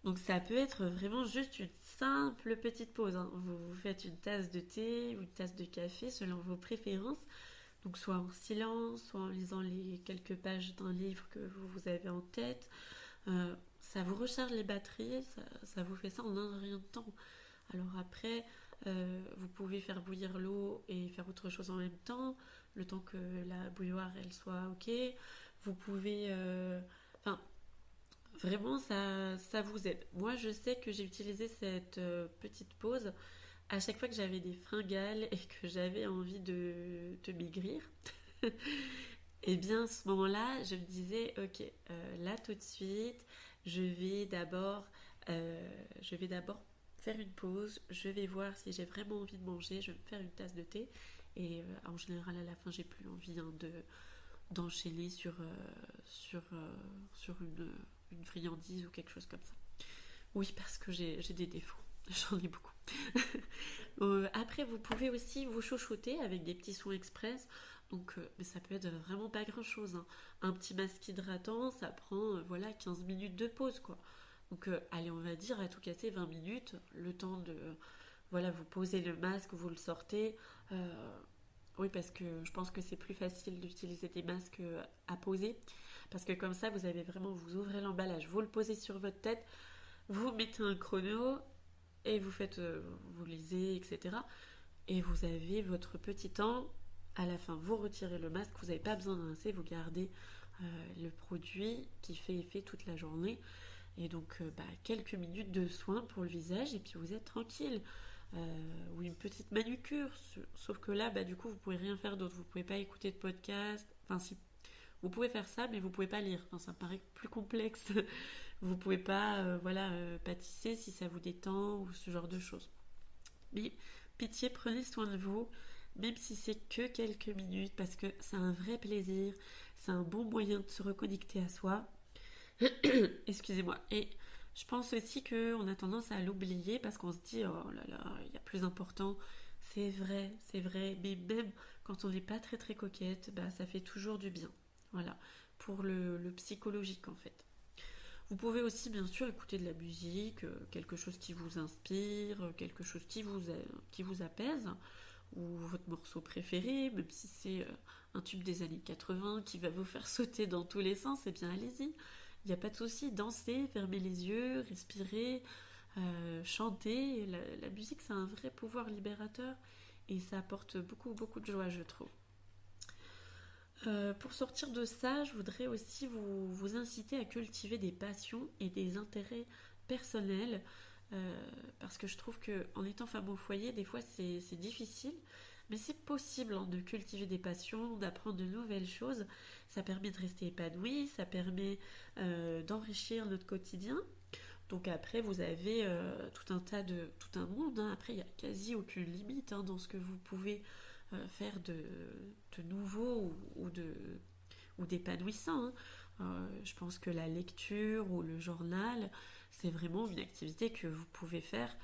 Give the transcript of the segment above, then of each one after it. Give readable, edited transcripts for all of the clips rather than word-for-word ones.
Donc ça peut être vraiment juste une simple petite pause, hein. Vous faites une tasse de thé ou une tasse de café selon vos préférences. Donc soit en silence, soit en lisant les quelques pages d'un livre que vous avez en tête. Ça vous recharge les batteries, ça vous fait ça en un rien de temps. Alors après, vous pouvez faire bouillir l'eau et faire autre chose en même temps, le temps que la bouilloire elle soit ok. Vous pouvez, enfin, vraiment ça vous aide. Moi, je sais que j'ai utilisé cette petite pause à chaque fois que j'avais des fringales et que j'avais envie de maigrir. Et bien, à ce moment-là, je me disais, ok, là tout de suite, je vais d'abord, je vais d'abord faire une pause. Je vais voir si j'ai vraiment envie de manger. Je vais me faire une tasse de thé. Et en général, à la fin, j'ai plus envie hein, d'enchaîner sur une friandise ou quelque chose comme ça. Oui, parce que j'ai des défauts. J'en ai beaucoup. Après, vous pouvez aussi vous chouchouter avec des petits soins express. Donc, mais ça peut être vraiment pas grand chose, hein. Un petit masque hydratant, ça prend voilà 15 minutes de pause quoi. Donc, allez, on va dire à tout casser 20 minutes, le temps de voilà, vous posez le masque, vous le sortez. Euh, oui, parce que je pense que c'est plus facile d'utiliser des masques à poser. Parce que comme ça, vous avez vraiment, vous ouvrez l'emballage, vous le posez sur votre tête, vous mettez un chrono et vous faites, vous lisez, etc. Et vous avez votre petit temps. À la fin, vous retirez le masque, vous n'avez pas besoin de rincer, vous gardez le produit qui fait effet toute la journée. Et donc, quelques minutes de soin pour le visage et puis vous êtes tranquille. Ou une petite manucure. Sauf que là, du coup, vous pouvez rien faire d'autre. Vous pouvez pas écouter de podcast. Enfin, si. Vous pouvez faire ça, mais vous pouvez pas lire. Enfin, ça me paraît plus complexe. Vous pouvez pas, pâtisser si ça vous détend ou ce genre de choses. Mais pitié, prenez soin de vous, même si c'est que quelques minutes, parce que c'est un vrai plaisir, c'est un bon moyen de se reconnecter à soi. Excusez-moi. Et je pense aussi qu'on a tendance à l'oublier parce qu'on se dit, oh là là, il y a plus important. C'est vrai, mais même quand on n'est pas très très coquette, ça fait toujours du bien. Voilà, pour le psychologique en fait. Vous pouvez aussi bien sûr écouter de la musique, quelque chose qui vous inspire, quelque chose qui vous apaise, ou votre morceau préféré, même si c'est un tube des années 80 qui va vous faire sauter dans tous les sens, eh bien allez-y. Il n'y a pas de souci, dansez, fermez les yeux, respirez, chantez. La musique, c'est un vrai pouvoir libérateur et ça apporte beaucoup, beaucoup de joie, je trouve. Pour sortir de ça, je voudrais aussi vous inciter à cultiver des passions et des intérêts personnels parce que je trouve que en étant femme au foyer, des fois c'est difficile, mais c'est possible hein, de cultiver des passions, d'apprendre de nouvelles choses. Ça permet de rester épanoui, ça permet d'enrichir notre quotidien. Donc après, vous avez tout un monde, hein. Après, il n'y a quasi aucune limite hein, dans ce que vous pouvez faire de nouveau ou d'épanouissant, hein. Je pense que la lecture ou le journal, c'est vraiment une activité que vous pouvez faire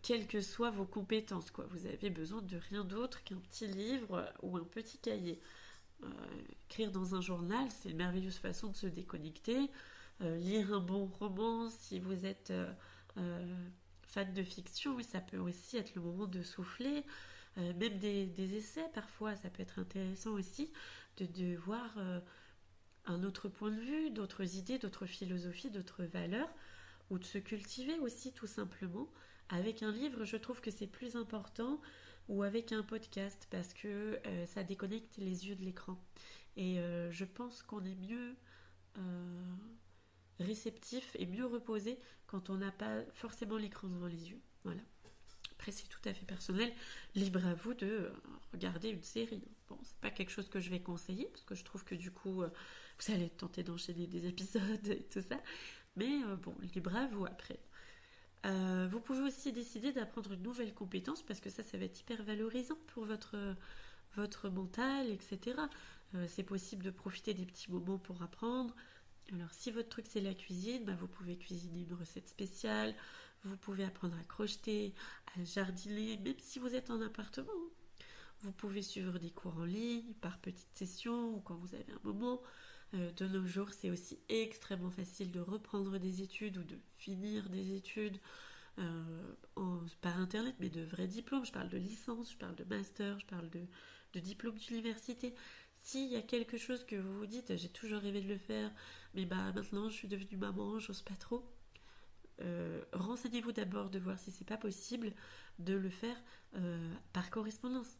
quelles que soient vos compétences, quoi. Vous avez besoin de rien d'autre qu'un petit livre ou un petit cahier. Euh, Écrire dans un journal, c'est une merveilleuse façon de se déconnecter. Lire un bon roman, si vous êtes fan de fiction, oui, ça peut aussi être le moment de souffler. Même des essais, parfois, ça peut être intéressant aussi de voir un autre point de vue, d'autres idées, d'autres philosophies, d'autres valeurs, ou de se cultiver aussi tout simplement. Avec un livre, je trouve que c'est plus important, ou avec un podcast, parce que ça déconnecte les yeux de l'écran. Et je pense qu'on est mieux euh, réceptif et mieux reposé quand on n'a pas forcément l'écran devant les yeux. Voilà. Après, c'est tout à fait personnel. Libre à vous de regarder une série. Bon, c'est pas quelque chose que je vais conseiller, parce que je trouve que du coup, vous allez tenter d'enchaîner des épisodes et tout ça. Mais bon, libre à vous après. Vous pouvez aussi décider d'apprendre une nouvelle compétence, parce que ça va être hyper valorisant pour votre mental, etc. C'est possible de profiter des petits moments pour apprendre. Alors, si votre truc c'est la cuisine, vous pouvez cuisiner une recette spéciale, vous pouvez apprendre à crocheter, à jardiner, même si vous êtes en appartement. Vous pouvez suivre des cours en ligne par petites sessions ou quand vous avez un moment. De nos jours, c'est aussi extrêmement facile de reprendre des études ou de finir des études par internet, mais de vrais diplômes. Je parle de licence, je parle de master, je parle de diplôme d'université. S'il y a quelque chose que vous vous dites, j'ai toujours rêvé de le faire, mais bah maintenant je suis devenue maman, j'ose pas trop. Renseignez-vous d'abord de voir si c'est pas possible de le faire par correspondance.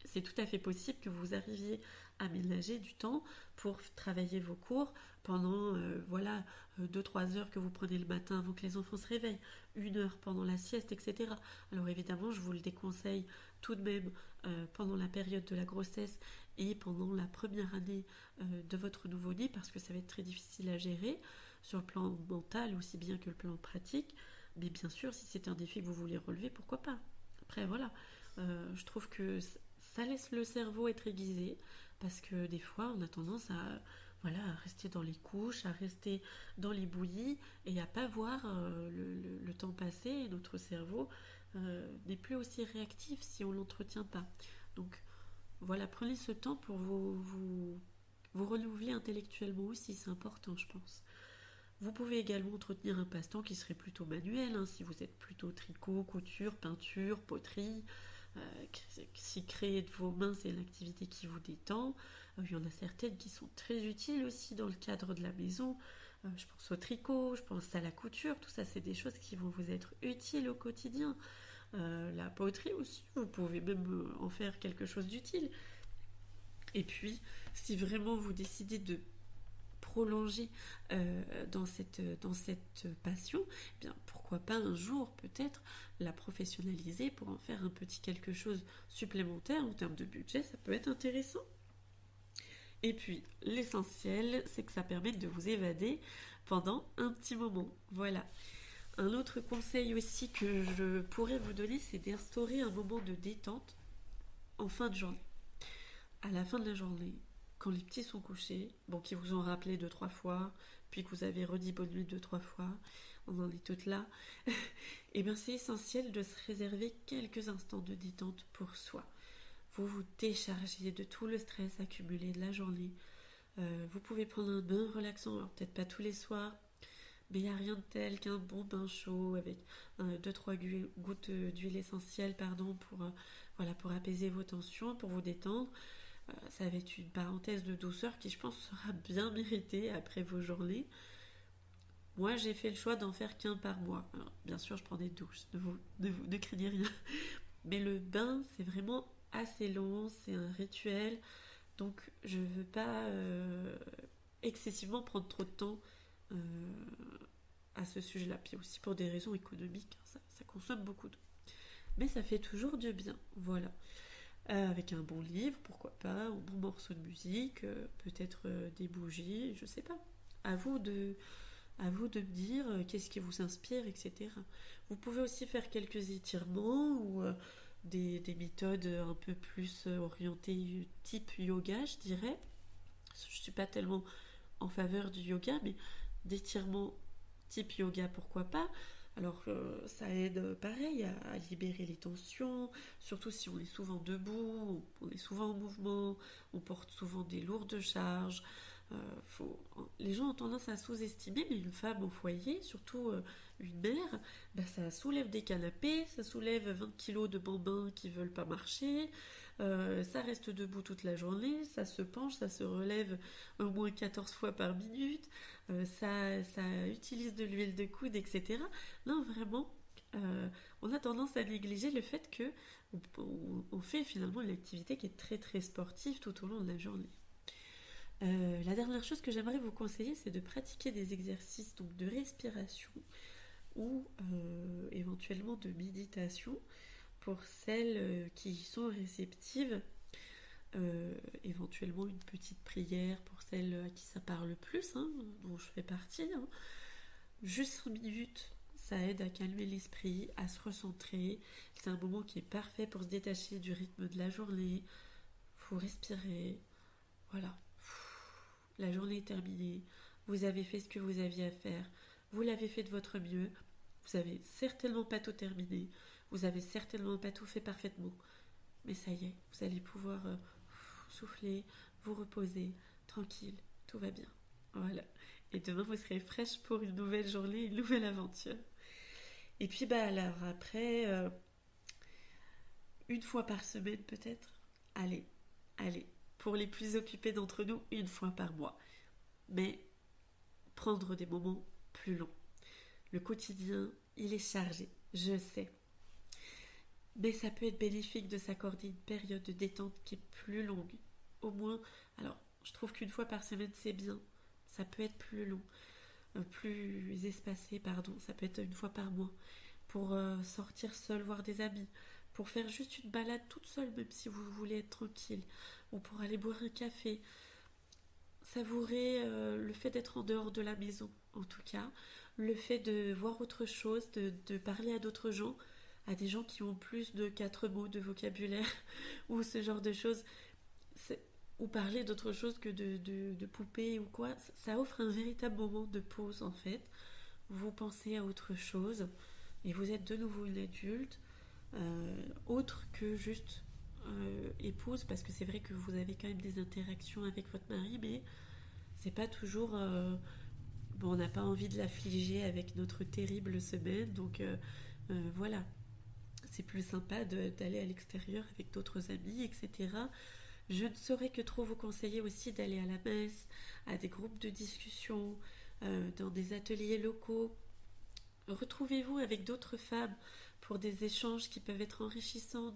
C'est tout à fait possible que vous arriviez à ménager du temps pour travailler vos cours pendant voilà 2-3 heures que vous prenez le matin avant que les enfants se réveillent, 1 heure pendant la sieste, etc. Alors évidemment, je vous le déconseille tout de même pendant la période de la grossesse et pendant la première année de votre nouveau-né parce que ça va être très difficile à gérer sur le plan mental aussi bien que le plan pratique. Mais bien sûr, si c'est un défi que vous voulez relever, pourquoi pas. Après, voilà, je trouve que ça laisse le cerveau être aiguisé parce que des fois on a tendance à, voilà, à rester dans les couches, à rester dans les bouillies et à pas voir le temps passer et notre cerveau n'est plus aussi réactif si on l'entretient pas. Donc voilà, prenez ce temps pour vous renouveler intellectuellement aussi, c'est important je pense. Vous pouvez également entretenir un passe-temps qui serait plutôt manuel, hein, si vous êtes plutôt tricot, couture, peinture, poterie. Euh, si créer de vos mains c'est l'activité qui vous détend, il y en a certaines qui sont très utiles aussi dans le cadre de la maison. Je pense au tricot, je pense à la couture, tout ça c'est des choses qui vont vous être utiles au quotidien. La poterie aussi, vous pouvez même en faire quelque chose d'utile. Et puis, si vraiment vous décidez de prolonger dans cette passion, eh bien pourquoi pas un jour peut-être la professionnaliser pour en faire un petit quelque chose supplémentaire en termes de budget, ça peut être intéressant. Et puis l'essentiel, c'est que ça permette de vous évader pendant un petit moment. Voilà. Un autre conseil aussi que je pourrais vous donner, c'est d'instaurer un moment de détente en fin de journée. À la fin de la journée, quand les petits sont couchés, bon, qui vous ont rappelé 2-3 fois, puis que vous avez redit bonne nuit 2-3 fois, on en est toutes là, et bien c'est essentiel de se réserver quelques instants de détente pour soi. Vous vous déchargez de tout le stress accumulé de la journée. Vous pouvez prendre un bain relaxant, alors peut-être pas tous les soirs, mais il n'y a rien de tel qu'un bon bain chaud avec 2-3 gouttes d'huile essentielle pardon, voilà, pour apaiser vos tensions, pour vous détendre. Ça va être une parenthèse de douceur qui, je pense, sera bien méritée après vos journées. Moi, j'ai fait le choix d'en faire qu'un par mois. Alors, bien sûr, je prends des douches, ne craignez rien. Mais le bain, c'est vraiment assez long, c'est un rituel. Donc, je ne veux pas excessivement prendre trop de temps euh, à ce sujet-là. Puis aussi pour des raisons économiques, hein, ça consomme beaucoup d'eau. Mais ça fait toujours du bien, voilà. Avec un bon livre, pourquoi pas, un bon morceau de musique, peut-être des bougies, je sais pas. À vous de, à vous de me dire qu'est-ce qui vous inspire, etc. Vous pouvez aussi faire quelques étirements ou des méthodes un peu plus orientées type yoga, je dirais. Je suis pas tellement en faveur du yoga, mais d'étirements type yoga, pourquoi pas. Alors ça aide pareil à libérer les tensions, surtout si on est souvent debout, on est souvent en mouvement, on porte souvent des lourdes charges. Les gens ont tendance à sous-estimer, mais une femme au foyer, surtout une mère, bah, ça soulève des canapés, ça soulève 20 kilos de bambins qui veulent pas marcher, ça reste debout toute la journée, ça se penche, ça se relève au moins 14 fois par minute, ça utilise de l'huile de coude, etc. Non, vraiment, on a tendance à négliger le fait que on fait finalement une activité qui est très très sportive tout au long de la journée. La dernière chose que j'aimerais vous conseiller, c'est de pratiquer des exercices donc, de respiration ou éventuellement de méditation pour celles qui sont réceptives. Éventuellement une petite prière pour celles à qui ça parle plus, hein, dont je fais partie. Hein. Juste 5 minutes, ça aide à calmer l'esprit, à se recentrer. C'est un moment qui est parfait pour se détacher du rythme de la journée. Faut respirer. Voilà. La journée est terminée. Vous avez fait ce que vous aviez à faire. Vous l'avez fait de votre mieux. Vous avez certainement pas tout terminé. Vous avez certainement pas tout fait parfaitement. Mais ça y est, vous allez pouvoir souffler, vous reposer, tranquille, tout va bien. Voilà. Et demain, vous serez fraîche pour une nouvelle journée, une nouvelle aventure. Et puis, alors après, une fois par semaine peut-être. Allez, allez. Pour les plus occupés d'entre nous, une fois par mois. Mais prendre des moments plus longs. Le quotidien, il est chargé, je sais. Mais ça peut être bénéfique de s'accorder une période de détente qui est plus longue. Au moins, alors, je trouve qu'une fois par semaine, c'est bien. Ça peut être plus long, plus espacé, pardon. Ça peut être une fois par mois. Pour sortir seul, voir des amis. Pour faire juste une balade toute seule, même si vous voulez être tranquille. Ou pour aller boire un café. Savourer le fait d'être en dehors de la maison, en tout cas. Le fait de voir autre chose, de parler à d'autres gens, à des gens qui ont plus de 4 mots de vocabulaire, ou ce genre de choses. Ou parler d'autre chose que de poupées ou quoi. Ça offre un véritable moment de pause, en fait. Vous pensez à autre chose, et vous êtes de nouveau une adulte, autre que juste épouse, parce que c'est vrai que vous avez quand même des interactions avec votre mari, mais c'est pas toujours bon, on n'a pas envie de l'affliger avec notre terrible semaine, donc voilà, c'est plus sympa d'aller à l'extérieur avec d'autres amis, etc. Je ne saurais que trop vous conseiller aussi d'aller à la messe, à des groupes de discussion, dans des ateliers locaux. Retrouvez-vous avec d'autres femmes pour des échanges qui peuvent être enrichissants,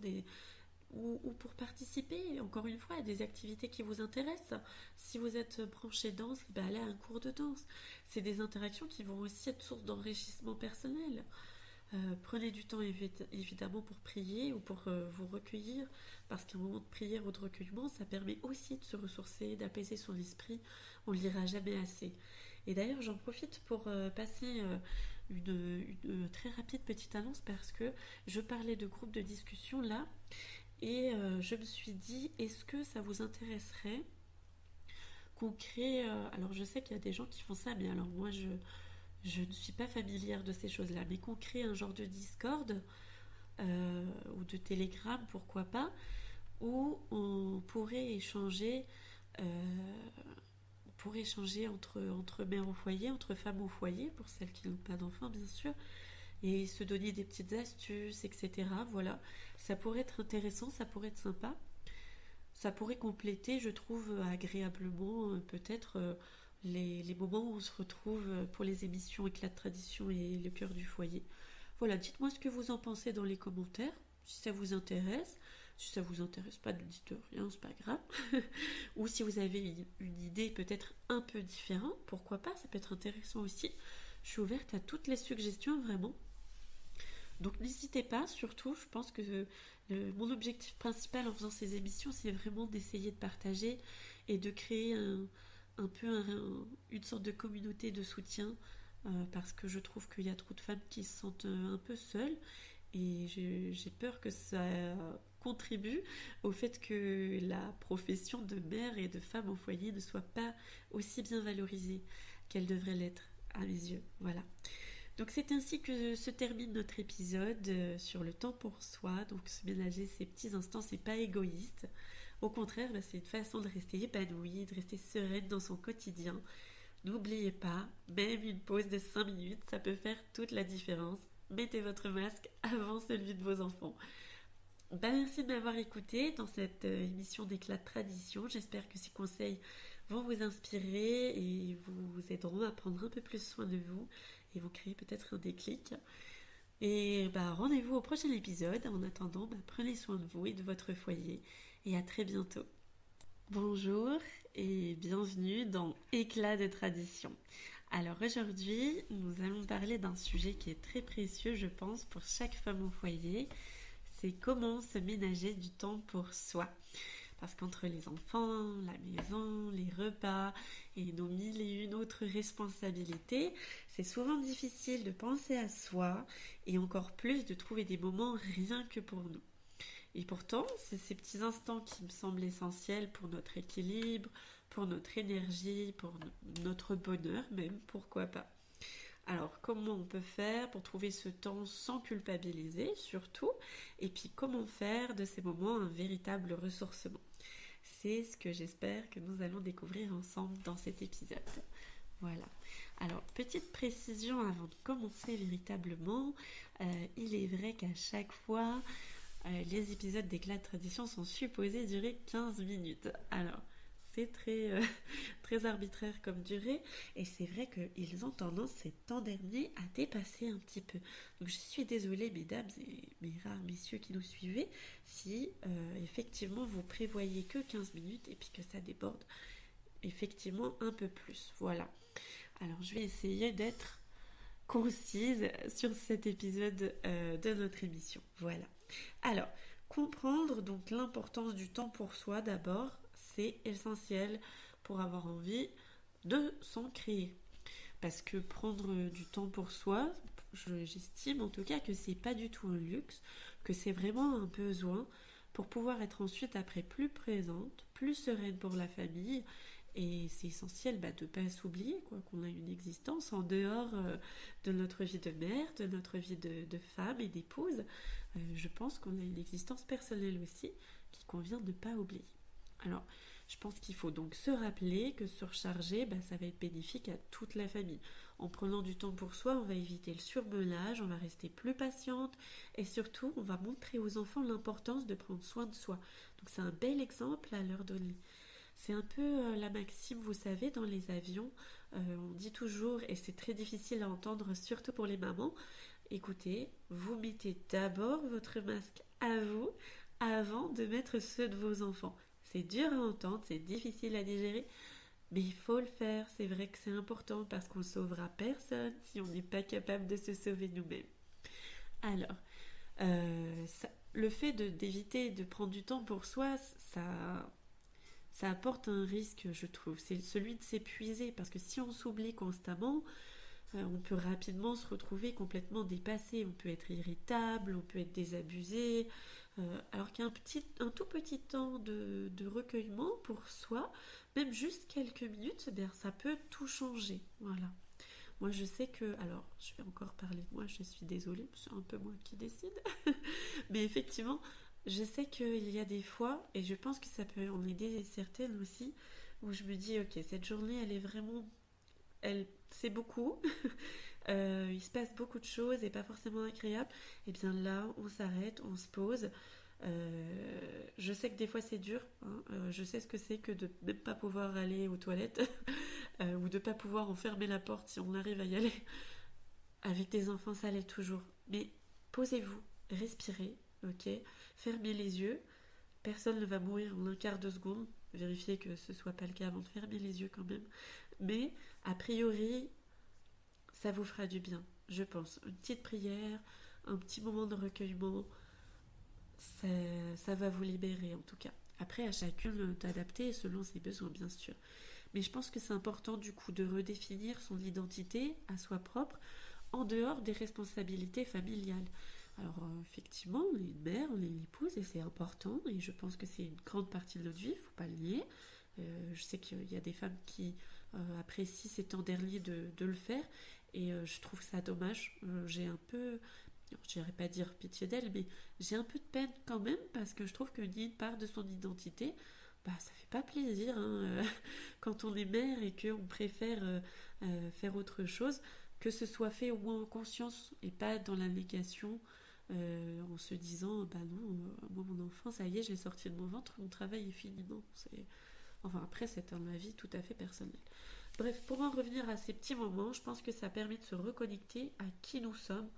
ou pour participer, encore une fois, à des activités qui vous intéressent. Si vous êtes branché danse, allez à un cours de danse. C'est des interactions qui vont aussi être source d'enrichissement personnel. Prenez du temps évidemment pour prier ou pour vous recueillir, parce qu'un moment de prière ou de recueillement, ça permet aussi de se ressourcer, d'apaiser son esprit. On ne le dira jamais assez. Et d'ailleurs, j'en profite pour passer une très rapide petite annonce, parce que je parlais de groupes de discussion là, et je me suis dit, est-ce que ça vous intéresserait qu'on crée... alors je sais qu'il y a des gens qui font ça, mais alors moi je ne suis pas familière de ces choses-là, mais qu'on crée un genre de Discord ou de Telegram, pourquoi pas, où on pourrait échanger, entre mères au foyer, entre femmes au foyer, pour celles qui n'ont pas d'enfants bien sûr, et se donner des petites astuces, etc. Voilà, ça pourrait être intéressant, ça pourrait être sympa. Ça pourrait compléter, je trouve, agréablement peut-être les moments où on se retrouve pour les émissions Éclat de tradition et le cœur du foyer. Voilà, dites-moi ce que vous en pensez dans les commentaires, si ça vous intéresse. Si ça vous intéresse pas, ne dites rien, c'est pas grave. Ou si vous avez une idée peut-être un peu différente, pourquoi pas, ça peut être intéressant aussi. Je suis ouverte à toutes les suggestions, vraiment. Donc n'hésitez pas, surtout, je pense que mon objectif principal en faisant ces émissions, c'est vraiment d'essayer de partager et de créer une sorte de communauté de soutien, parce que je trouve qu'il y a trop de femmes qui se sentent un peu seules, et j'ai peur que ça contribue au fait que la profession de mère et de femme au foyer ne soit pas aussi bien valorisée qu'elle devrait l'être à mes yeux. Voilà. Donc c'est ainsi que se termine notre épisode sur le temps pour soi. Donc se ménager ces petits instants, c'est pas égoïste. Au contraire, c'est une façon de rester épanouie, de rester sereine dans son quotidien. N'oubliez pas, même une pause de 5 minutes, ça peut faire toute la différence. Mettez votre masque avant celui de vos enfants. Merci de m'avoir écouté dans cette émission d'Éclat de tradition. J'espère que ces conseils vont vous inspirer et vous aideront à prendre un peu plus soin de vous et vous créer peut-être un déclic. Et rendez-vous au prochain épisode. En attendant, prenez soin de vous et de votre foyer, et à très bientôt. Bonjour et bienvenue dans Éclat de tradition. Alors aujourd'hui, nous allons parler d'un sujet qui est très précieux, je pense, pour chaque femme au foyer. C'est comment se ménager du temps pour soi. Parce qu'entre les enfants, la maison, les repas et nos mille et une autres responsabilités, c'est souvent difficile de penser à soi, et encore plus de trouver des moments rien que pour nous. Et pourtant, c'est ces petits instants qui me semblent essentiels pour notre équilibre, pour notre énergie, pour notre bonheur même, pourquoi pas. Alors, comment on peut faire pour trouver ce temps sans culpabiliser, surtout, et puis comment faire de ces moments un véritable ressourcement? c'est ce que j'espère que nous allons découvrir ensemble dans cet épisode. Voilà. Alors, petite précision avant de commencer véritablement, il est vrai qu'à chaque fois, les épisodes d'Éclat de Tradition sont supposés durer 15 minutes. Alors, c'est très arbitraire comme durée, et c'est vrai qu'ils ont tendance ces temps derniers à dépasser un petit peu. Donc je suis désolée mesdames et mes rares messieurs qui nous suivez, si effectivement vous prévoyez que 15 minutes et puis que ça déborde effectivement un peu plus. Voilà. Alors je vais essayer d'être concise sur cet épisode de notre émission. Voilà. Alors, comprendre donc l'importance du temps pour soi d'abord, c'est essentiel pour avoir envie de s'en créer. Parce que prendre du temps pour soi, j'estime en tout cas que c'est pas du tout un luxe, que c'est vraiment un besoin pour pouvoir être ensuite après plus présente, plus sereine pour la famille. Et c'est essentiel de ne pas s'oublier qu'on a une existence en dehors de notre vie de mère, de notre vie de femme et d'épouse. Je pense qu'on a une existence personnelle aussi qu'il convient de ne pas oublier. Alors, je pense qu'il faut donc se rappeler que surcharger, ça va être bénéfique à toute la famille. En prenant du temps pour soi, on va éviter le surmenage, on va rester plus patiente et surtout, on va montrer aux enfants l'importance de prendre soin de soi. Donc, c'est un bel exemple à leur donner. C'est un peu la maxime, vous savez, dans les avions, on dit toujours, et c'est très difficile à entendre, surtout pour les mamans, écoutez, vous mettez d'abord votre masque à vous avant de mettre ceux de vos enfants. C'est dur à entendre, c'est difficile à digérer, mais il faut le faire. C'est vrai que c'est important parce qu'on ne sauvera personne si on n'est pas capable de se sauver nous-mêmes. Alors, le fait d'éviter de prendre du temps pour soi, ça apporte un risque, je trouve. C'est celui de s'épuiser parce que si on s'oublie constamment, on peut rapidement se retrouver complètement dépassé. On peut être irritable, on peut être désabusé. Alors qu'un tout petit temps de recueillement pour soi, même juste quelques minutes, ça peut tout changer. Voilà. Moi, je sais que... Alors, je vais encore parler de moi, je suis désolée, c'est un peu moi qui décide. Mais effectivement, je sais qu'il y a des fois, et je pense que ça peut en aider certaines aussi, où je me dis, ok, cette journée, elle est vraiment... c'est beaucoup. Il se passe beaucoup de choses et pas forcément agréables. Et bien là, on s'arrête, on se pose. Je sais que des fois c'est dur, hein. Je sais ce que c'est que de ne pas pouvoir aller aux toilettes ou de ne pas pouvoir enfermer la porte si on arrive à y aller. Avec des enfants, ça l'est toujours. Mais posez-vous, respirez, ok, fermez les yeux. Personne ne va mourir en un quart de seconde. Vérifiez que ce soit pas le cas avant de fermer les yeux quand même. Mais a priori, ça vous fera du bien, je pense. Une petite prière, un petit moment de recueillement, ça va vous libérer en tout cas. Après, à chacun d'adapter selon ses besoins, bien sûr. Mais je pense que c'est important du coup de redéfinir son identité à soi propre en dehors des responsabilités familiales. Alors effectivement, on est une mère, on est une épouse et c'est important et je pense que c'est une grande partie de notre vie, il ne faut pas le nier. Je sais qu'il y a des femmes qui apprécient ces temps derniers de le faire et je trouve ça dommage. J'ai un peu, je n'irais pas dire pitié d'elle, mais j'ai un peu de peine quand même parce que je trouve que nier une part de son identité, ça fait pas plaisir hein, quand on est mère et qu'on préfère faire autre chose, que ce soit fait au moins en conscience et pas dans la négation en se disant non, moi mon enfant ça y est je l'ai sorti de mon ventre, mon travail est fini. Non, après c'est un avis tout à fait personnel. Bref, pour en revenir à ces petits moments, je pense que ça permet de se reconnecter à qui nous sommes,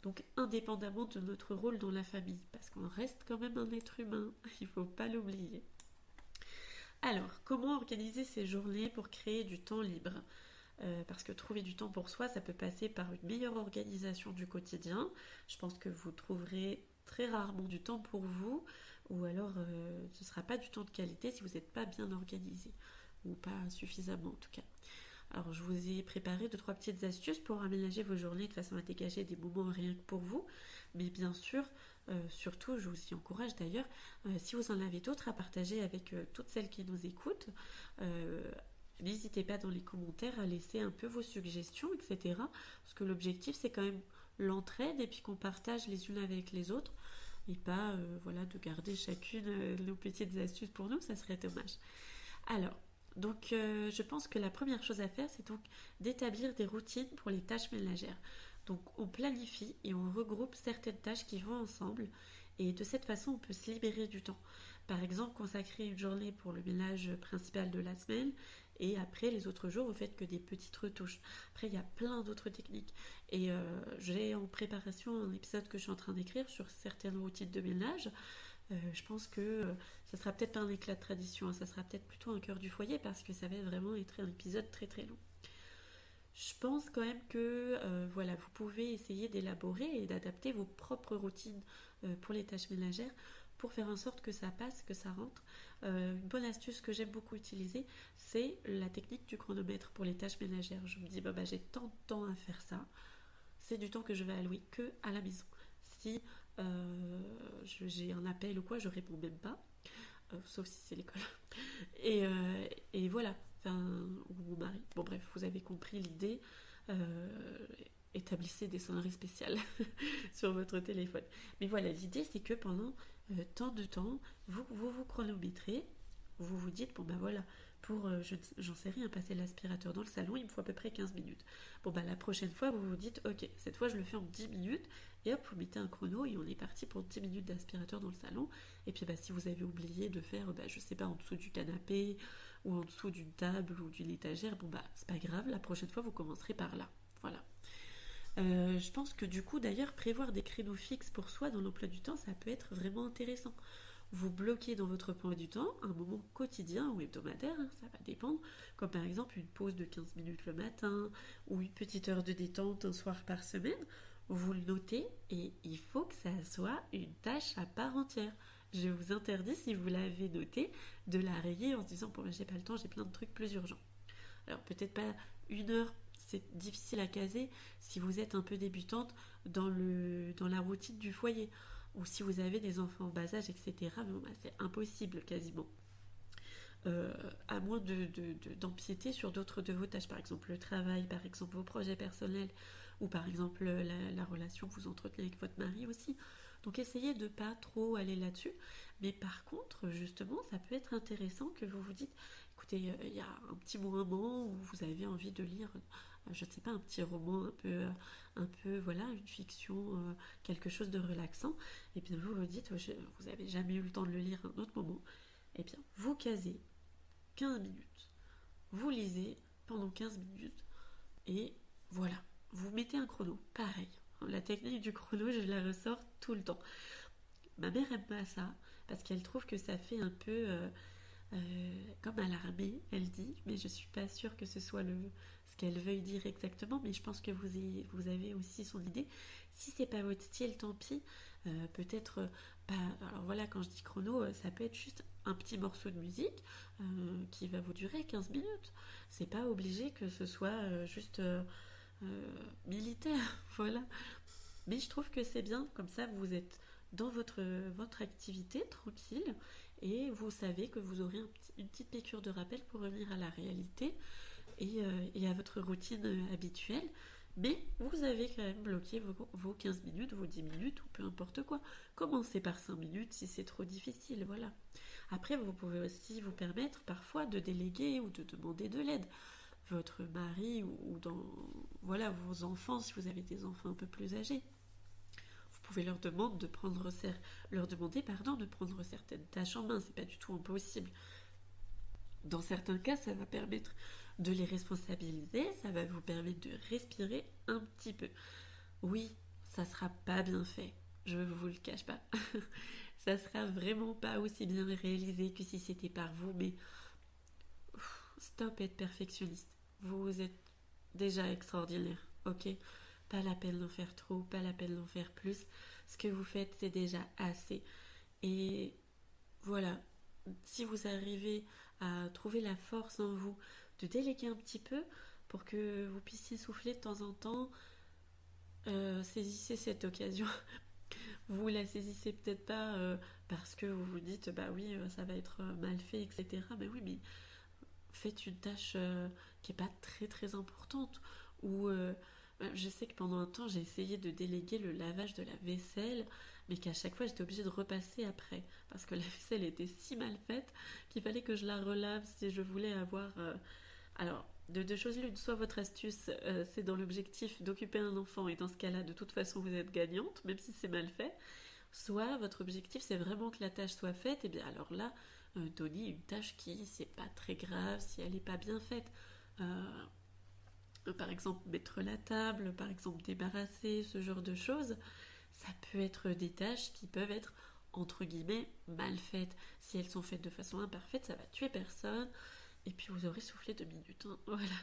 donc indépendamment de notre rôle dans la famille, parce qu'on reste quand même un être humain, il ne faut pas l'oublier. Alors, comment organiser ces journées pour créer du temps libre ? Parce que trouver du temps pour soi, ça peut passer par une meilleure organisation du quotidien. Je pense que vous trouverez très rarement du temps pour vous, ou alors ce ne sera pas du temps de qualité si vous n'êtes pas bien organisé, ou pas suffisamment en tout cas. Alors je vous ai préparé 2-3 petites astuces pour aménager vos journées de façon à dégager des moments rien que pour vous, mais bien sûr, surtout je vous y encourage d'ailleurs, si vous en avez d'autres à partager avec toutes celles qui nous écoutent, n'hésitez pas dans les commentaires à laisser un peu vos suggestions, etc. Parce que l'objectif c'est quand même l'entraide et puis qu'on partage les unes avec les autres. et pas voilà, de garder chacune nos petites astuces pour nous, ça serait dommage. Alors, donc je pense que la première chose à faire, c'est donc d'établir des routines pour les tâches ménagères. Donc on planifie et on regroupe certaines tâches qui vont ensemble et de cette façon on peut se libérer du temps. Par exemple, consacrer une journée pour le ménage principal de la semaine et après les autres jours vous faites que des petites retouches. Après il y a plein d'autres techniques et j'ai en préparation un épisode que je suis en train d'écrire sur certaines routines de ménage. Je pense que ça sera peut-être pas un éclat de tradition, hein, ça sera peut-être plutôt un cœur du foyer parce que ça va vraiment être un épisode très très long. Je pense quand même que voilà, vous pouvez essayer d'élaborer et d'adapter vos propres routines pour les tâches ménagères pour faire en sorte que ça passe, que ça rentre. Une bonne astuce que j'aime beaucoup utiliser, c'est la technique du chronomètre pour les tâches ménagères. Je me dis, bah, j'ai tant de temps à faire ça, c'est du temps que je vais allouer que à la maison. Si j'ai un appel ou quoi, je réponds même pas, sauf si c'est l'école. Et voilà, enfin, ou mon mari. Bon bref, vous avez compris l'idée. Euh, Établissez des sonneries spéciales sur votre téléphone. Mais voilà, l'idée c'est que pendant tant de temps, vous chronométrez, vous vous dites, bon ben voilà, pour, j'en sais rien, passer l'aspirateur dans le salon, il me faut à peu près 15 minutes. Bon ben la prochaine fois, vous vous dites, ok, cette fois je le fais en 10 minutes, et hop, vous mettez un chrono et on est parti pour 10 minutes d'aspirateur dans le salon. Et puis si vous avez oublié de faire, je sais pas, en dessous du canapé, ou en dessous d'une table ou d'une étagère, bon c'est pas grave, la prochaine fois vous commencerez par là. Voilà. Je pense que du coup, d'ailleurs, prévoir des créneaux fixes pour soi dans l'emploi du temps, ça peut être vraiment intéressant. Vous bloquez dans votre emploi du temps un moment quotidien ou hebdomadaire, hein, ça va dépendre, comme par exemple une pause de 15 minutes le matin ou une petite heure de détente un soir par semaine. Vous le notez et il faut que ça soit une tâche à part entière. Je vous interdis, si vous l'avez noté, de la rayer en se disant bon, j'ai pas le temps, j'ai plein de trucs plus urgents. Alors peut-être pas une heure, c'est difficile à caser si vous êtes un peu débutante dans la routine du foyer ou si vous avez des enfants en bas âge, etc. Bon, c'est impossible quasiment. À moins d'empiéter sur d'autres de vos tâches, par exemple le travail, par exemple vos projets personnels ou par exemple la relation que vous entretenez avec votre mari aussi. Donc essayez de ne pas trop aller là-dessus. Mais par contre, justement, ça peut être intéressant que vous vous dites, écoutez, il y a un petit moment où vous avez envie de lire, je ne sais pas, un petit roman un peu voilà, une fiction, quelque chose de relaxant. Et bien vous vous dites, vous n'avez jamais eu le temps de le lire à un autre moment. Et bien vous casez 15 minutes. Vous lisez pendant 15 minutes et voilà, vous mettez un chrono. Pareil, la technique du chrono, je la ressors tout le temps. Ma mère aime pas ça parce qu'elle trouve que ça fait un peu comme à l'armée, elle dit, mais je suis pas sûre que ce soit ce qu'elle veuille dire exactement, mais je pense que vous avez aussi son idée. Si c'est pas votre style, tant pis. Peut-être pas. Alors voilà, quand je dis chrono, ça peut être juste un petit morceau de musique qui va vous durer 15 minutes. C'est pas obligé que ce soit juste militaire, voilà. Mais je trouve que c'est bien, comme ça vous êtes dans votre activité tranquille et vous savez que vous aurez une petite piqûre de rappel pour revenir à la réalité et à votre routine habituelle. Mais vous avez quand même bloqué vos 15 minutes, vos 10 minutes ou peu importe quoi. Commencez par 5 minutes si c'est trop difficile, voilà. Après, vous pouvez aussi vous permettre parfois de déléguer ou de demander de l'aide. Votre mari ou dans voilà, vos enfants, si vous avez des enfants un peu plus âgés. Vous pouvez leur demander de prendre certaines tâches en main, c'est pas du tout impossible. Dans certains cas, ça va permettre de les responsabiliser, ça va vous permettre de respirer un petit peu. Oui, ça sera pas bien fait, je vous le cache pas. Ça sera vraiment pas aussi bien réalisé que si c'était par vous, mais stop être perfectionniste. Vous êtes déjà extraordinaire, ok? Pas la peine d'en faire trop, pas la peine d'en faire plus. Ce que vous faites, c'est déjà assez. Et voilà, si vous arrivez à trouver la force en vous de déléguer un petit peu pour que vous puissiez souffler de temps en temps, saisissez cette occasion. Vous la saisissez peut-être pas parce que vous vous dites bah oui ça va être mal fait, etc. Mais oui, mais faites une tâche qui est pas très très importante ou Je sais que pendant un temps, j'ai essayé de déléguer le lavage de la vaisselle, mais qu'à chaque fois, j'étais obligée de repasser après, parce que la vaisselle était si mal faite qu'il fallait que je la relave si je voulais avoir... Alors, de deux choses l'une, soit votre astuce, c'est dans l'objectif d'occuper un enfant, et dans ce cas-là, de toute façon, vous êtes gagnante, même si c'est mal fait, soit votre objectif, c'est vraiment que la tâche soit faite, et bien alors là, donnez une tâche qui, c'est pas très grave si elle n'est pas bien faite. Euh, Par exemple, mettre la table, par exemple, débarrasser, ce genre de choses, ça peut être des tâches qui peuvent être entre guillemets mal faites. Si elles sont faites de façon imparfaite, ça va tuer personne. Et puis vous aurez soufflé 2 minutes, hein. Voilà.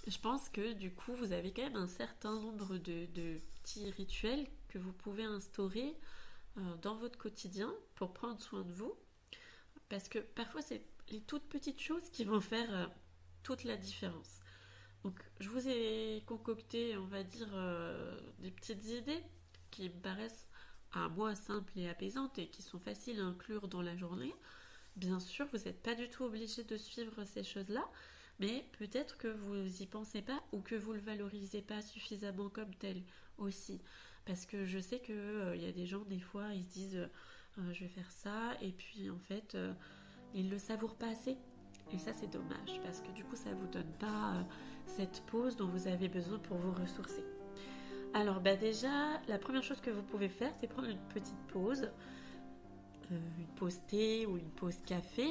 Je pense que du coup, vous avez quand même un certain nombre de petits rituels que vous pouvez instaurer dans votre quotidien pour prendre soin de vous. Parce que parfois, c'est les toutes petites choses qui vont faire toute la différence. Donc, je vous ai concocté, on va dire, des petites idées qui me paraissent à moi simples et apaisantes et qui sont faciles à inclure dans la journée. Bien sûr, vous n'êtes pas du tout obligé de suivre ces choses-là, mais peut-être que vous y pensez pas ou que vous le valorisez pas suffisamment comme tel aussi. Parce que je sais que y a des gens, des fois, ils se disent je vais faire ça, et puis en fait, ils le savourent pas assez. Et ça, c'est dommage, parce que du coup, ça vous donne pas cette pause dont vous avez besoin pour vous ressourcer. Alors, bah déjà, la première chose que vous pouvez faire, c'est prendre une petite pause, une pause thé ou une pause café,